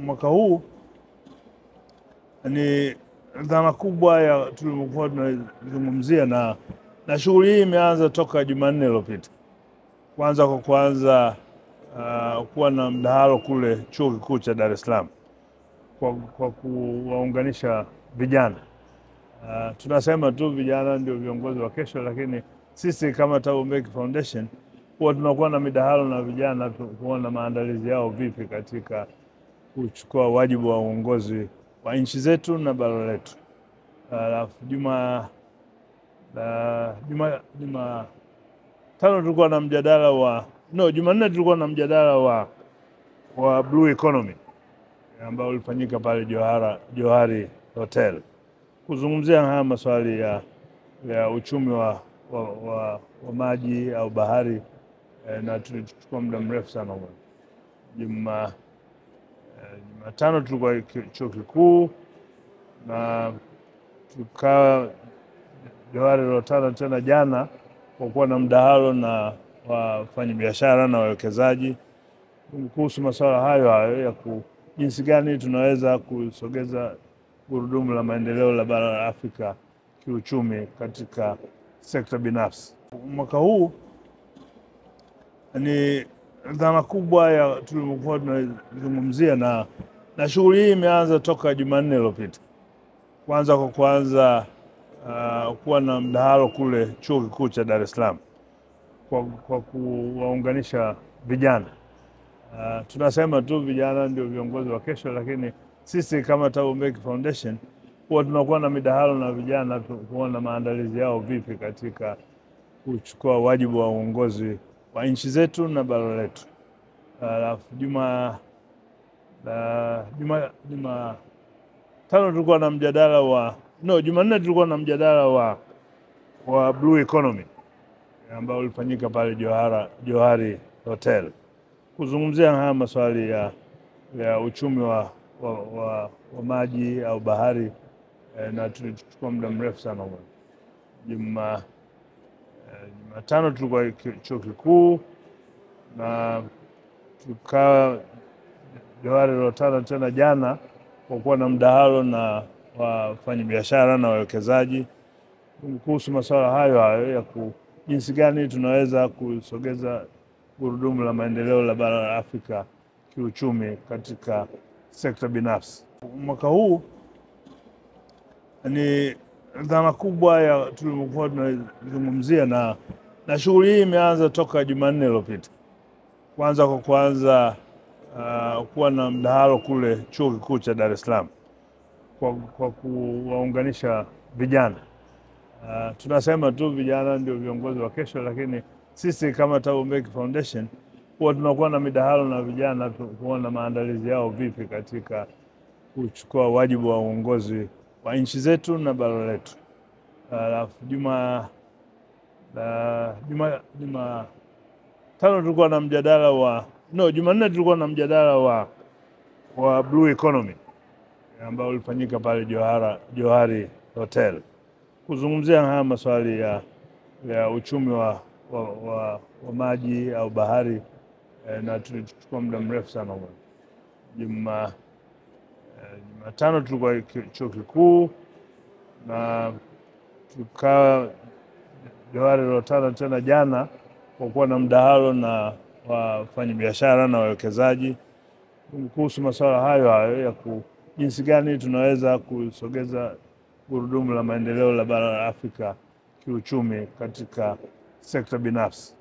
Mwaka huu ni dhana kubwa ya tulivyokuwa tunazungumzia, na shughuli hii imeanza toka Jumanne iliyopita. Kwanza kuwa na mdahalo kule Chuo Kikuu cha Dar es Salaam kwa kuwaunganisha vijana. Tunasema tu vijana ndio viongozi wa kesho, lakini sisi kama Thabo Mbeki Foundation huwa tunakuwa na midahalo na vijana kuona maandalizi yao vipi katika kuchukua wajibu wa uongozi wa nchi zetu na bara letu. Alafu Jumatano tulikuwa na mjadala Jumanne tulikuwa na mjadala wa Blue Economy ambao ulifanyika pale Johari Hotel, kuzungumzia haya maswali ya uchumi wa maji au bahari, na tulichukua muda mrefu sana. Jumatano tulikuwa chuo kikuu na tukawa Johari Hotel tena jana kwa kuwa na mdahalo na wafanyabiashara na wawekezaji kuhusu masuala hayo ya jinsi gani tunaweza kusogeza gurudumu la maendeleo la bara la Afrika kiuchumi katika sekta binafsi. Mwaka huu ni dhana kubwa ya tulivyokuwa tunazungumzia, na shughuli hii imeanza toka Jumanne iliyopita. Kwanza kuwa na mdahalo kule Chuo Kikuu cha Dar es Salaam kwa kuwaunganisha vijana. Tunasema tu vijana ndio viongozi wa kesho, lakini sisi kama Thabo Mbeki Foundation huwa tunakuwa na midahalo na vijana kuona maandalizi yao vipi katika kuchukua wajibu wa uongozi wa nchi zetu na bara letu. Alafu Jumatano tulikuwa na Jumanne tulikuwa na mjadala wa Blue Economy ambao ulifanyika pale Johari Hotel, kuzungumzia haya maswali ya uchumi wa maji au bahari, na tulichukua muda mrefu sana. Jumatano tulikuwa chuo kikuu na tukawa Johari Hotel tena jana kwa kuwa na mdahalo na wafanyabiashara na wawekezaji kuhusu masuala hayo ya jinsi gani tunaweza kusogeza gurudumu la maendeleo la bara la Afrika kiuchumi katika sekta binafsi. Mwaka huu ni dhana kubwa ya tulivyokuwa tunazungumzia, na shughuli hii imeanza toka Jumanne iliyopita. Kwanza kuwa na mdahalo kule Chuo Kikuu cha Dar es Salaam kwa kuwaunganisha vijana. Tunasema tu vijana ndio viongozi wa kesho, lakini sisi kama Thabo Mbeki Foundation huwa tunakuwa na midahalo na vijana kuona maandalizi yao vipi katika kuchukua wajibu wa uongozi wa nchi zetu na bara letu. Alafu Jumatano tulikuwa na Jumanne tulikuwa na mjadala wa Blue Economy ambao ulifanyika pale Johari Hotel, kuzungumzia haya maswali ya uchumi wa maji au bahari, na tulichukua muda mrefu sana. Jumatano tulikuwa chuo kikuu na tukawa Johari Hotel tena jana kwa kuwa na mdahalo na wafanyabiashara na wawekezaji kuhusu masuala hayo ya jinsi gani tunaweza kusogeza gurudumu la maendeleo la bara la Afrika kiuchumi katika sekta binafsi.